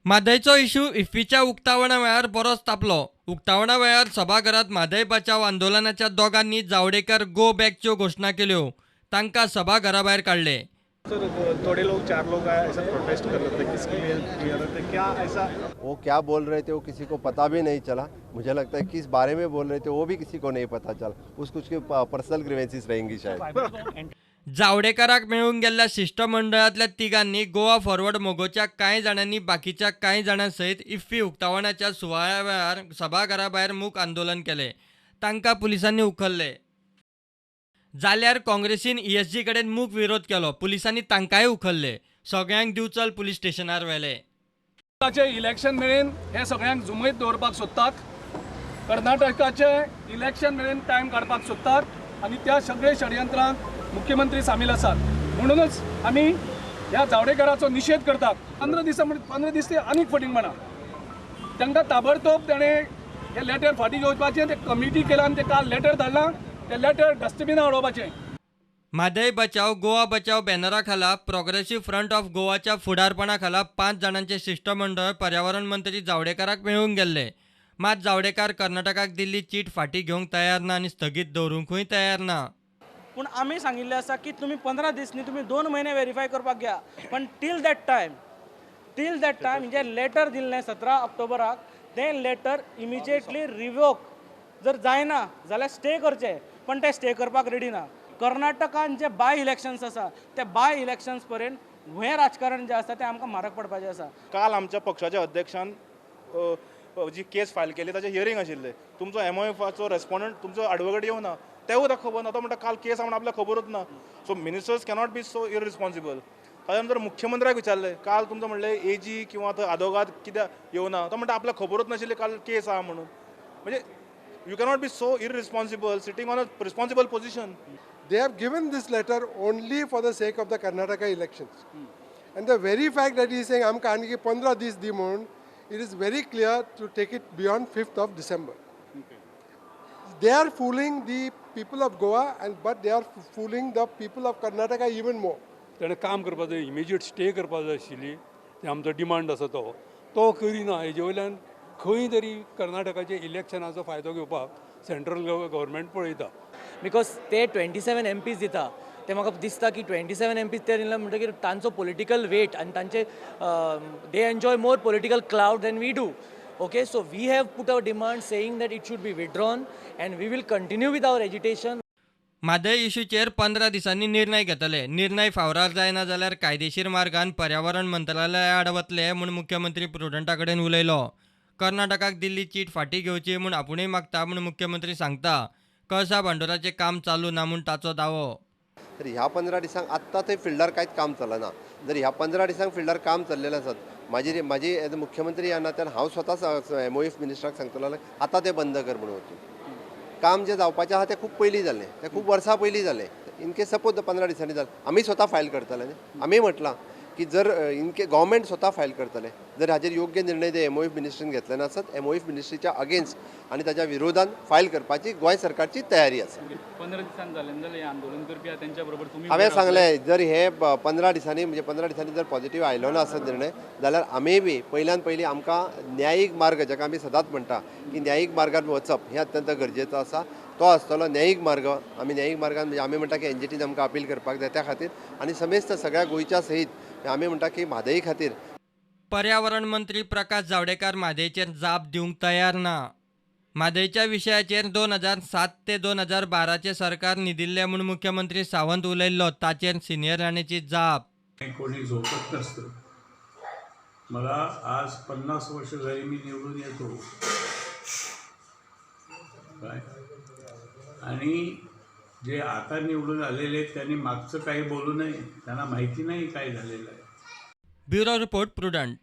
म्हादयचो issue इफ्फीच्या उक्तावणा वेळार बरोच तापलो. उक्तावणा वेळार सभाघरांत म्हादय बचाव आंदोलनाच्या दोगांनी जावडेकर गो बॅकच्यो घोशणा केल्यो. तांकां सभाघरा भायर काडले. सर थोड़े लोग 4 लोग आए ऐसा प्रोटेस्ट कर रहे थे, किसके लिए किया रहे थे, क्या ऐसा? वो क्या बोल रहे थे वो किसी को पता भी नहीं चला. मुझे लगता है किस बारे में बोल रहे थे वो भी किसी को नहीं पता चला. उसकी पर्सनल ग्रीवेंसेस रहेंगी शायद. जावडेकराक मेळून गेल्ल्या शिष्टमंडळातल्या तिगांनी गोवा फॉरवर्ड मोगोच्या कांय जाणांनी बाकीच्या कांय जाणां सयत इफ्फी उक्तावणाच्या सुवाळ्या वेळार सभाघरा भायर मूक आंदोलन केले. तांकां पुलिसांनी उखल्ले. जाल्यार काँग्रेसीन ESG कडेन मूक विरोध केलो. पुलिसांनी तांकांय उखल्ले. सगळ्यांक दिवचल पुलीस स्टेशनार व्हेले. इलेक्शन मेरेन हे सगळ्यांक जुमयत दवरपाक सोदतात. कर्नाटकाचे इलेक्शन मेरेन टायम काडपाक सोदतात आनी त्या सगळे षडयंत्रांक मुख्यमंत्री सामील आसात. म्हणूनच आमी ह्या जावडेकराचो निशेध करतात. 15 दीस ते आनीक फटींग म्हणा तांकां ताबडतोब ताणें हे लेटर फाटीं घेवपाचें. ते कमिटी केला आनी ते काल लेटर धाडलां. ते लेटर डस्टबिनां उडोवपाचें. म्हादय बचाव गोवा बचाव बॅनरा खाला प्रोग्रेसिव्ह फ्रंट ऑफ गोवाच्या फुडारपणा खाला 5 जाणांचे शिष्टमंडळ पर्यावरण मंत्री जावडेकराक मेळून गेल्ले. मात जावडेकर कर्नाटकाक दिल्ली चीट फाटीं घेवंक तयार ना आनी स्थगीत दवरूंकूय तयार ना. पूण आमी सांगिल्लें आसा की तुमी 15 दीस न्ही, तुमी 2 म्हयने व्हेरीफाय करपाक घ्या. पण टील दॅट टायम म्हणजे लेटर दिल्लें 17 ऑक्टोबराक तें लेटर इमिजिएटली रिवोक जर जायना जाल्यार स्टे करचें. पण ते स्टे करपाक रेडी ना. कर्नाटकान जे बाय इलेक्शन्स आसा ते बाय इलेक्शन्स पर्यंत हें राजकारण जें आसा तें आमकां म्हारग पडपाचें आसा. काल आमच्या पक्षाच्या अध्यक्षान जी केस फायल केली ताचें हियरिंग आशिल्लें. तुमचो MOFचो रेस्पोंडंट तुमचो एडवोकेट येवना तेवूय ताका खबर ना. तो म्हणटा काल केस म्हणून आपल्याक खबरूच ना. So ministers cannot be so irresponsible. ताच्या नंतर मुख्यमंत्र्याक विचारलें काल तुमचो म्हणलें AG किंवा थंय आदवोगाद कित्याक येवना. तो म्हणटा आपल्याक खबरूच नाशिल्ली काल केस आहा म्हणून. म्हणजे you cannot be so irresponsible sitting on a responsible position. They have given this letter only for the sake of the Karnataka elections. And the very fact that he is saying, I'm going to 15 days di mon, it is very clear to take it beyond 5th of December. They are fooling the people of Goa, but they are fooling the people of Karnataka even more. ताणें काम करपाक जाय, immediate stay करपाक जाय आशिल्ली. ते आमचो demand आसा तो करिना. हेजे वयल्यान खंय तरी कर्नाटकाचे इलेक्शनाचो फायदो घेवपाक सेंट्रल गव्हर्मेंट पळयता. बिकॉज ते 27 MPs दिता. ते म्हाका दिसता की 27 MPs ते दिला म्हणटकीर तांचो पॉलिटिकल वेट आनी तांचे they enjoy more political clout than we do. Okay, so we have put our demand saying that it should be withdrawn and we will continue with our agitation. Mhadei इश्यूचेर 15 दिसांनी निर्णय घेतले. निर्णय फावरार जायना जाल्यार कायदेशीर मार्गान पर्यावरण मंत्रालया आड वतले म्हूण मुख्यमंत्री प्रुडंटा कडेन उलयलो. कर्नाटकाक दिल्ली चीट फाटीं घेवची म्हूण आपुणूय मागता म्हूण मुख्यमंत्री सांगता. कळसा भांडोराचें काम चालू ना म्हूण ताचो दावो. तर ह्या 15 दिसांक आत्तां थंय फिल्डार कांयच काम चलना. जर ह्या 15 दिसांक फिल्डार काम चल्लेलें आसत म्हाजी एज अ मुख्यमंत्री ह्या नात्यान हांव स्वता MOF मिनिस्टराक सांगतलो आतां तें बंद कर म्हणून वचून. काम जें जावपाचें आहा तें खूब पयलीं जाल्लें. तें खूब वर्सां पयलीं जालें. इनकेस सपोज 15 दिसांनी जालें आमी स्वता फायल करतले न्ही. आमी म्हटलां की जर इनके गव्हर्मेंट स्वता फायल करतले जर हाजेर योग्य निर्णय ते MOF मिनिस्ट्रीन घेतले नासत MOF मिनिस्ट्रीच्या अगेन्स्ट आनी ताच्या विरोधान फायल करपाची गोंय सरकारची तयारी आसा. 15 दिसांक जालें जाल्यार आंदोलन करपी त्यांच्या बरोबर तुम्ही हांवें सांगलें जर हे 15 दिसांनी म्हणजे 15 दिसांनी जर पॉझिटिव्ह आयलो ना आसत निर्णय जाल्यार आमी बी पयल्यान पयलीं आमकां न्यायीक मार्ग जाका आमी सदांच म्हणटा की न्यायीक मार्गान वचप हें अत्यंत गरजेचो आसा. तो आसतलो न्यायीक मार्ग. आमी न्यायीक मार्गान म्हणजे आमी म्हणटा की NGTन आमकां अपील करपाक जाय त्या खातीर आनी समेस्त सगळ्या गोंयच्या सहीत आमी म्हणटा की म्हादई खातीर. पर्यावरण मंत्री प्रकाश जावडेकर म्हादयचेर जाप दिवंक तयार ना. म्हादयच्या विशयाचेर 2007 ते 2012 सरकार न्हिदिल्लें म्हूण मुख्यमंत्री सावंत उलयल्लो. ताचेर सिनियर राणेची जाप. कोणी झोपत नसतं. मला आज 50 वर्ष झाली मी निवडून येतो काय आणि जे आता निवडून आलेले आहेत त्यांनी मागचं काही बोलू नये. त्यांना माहिती नाही काय झालेलं आहे. Bureau report prudent.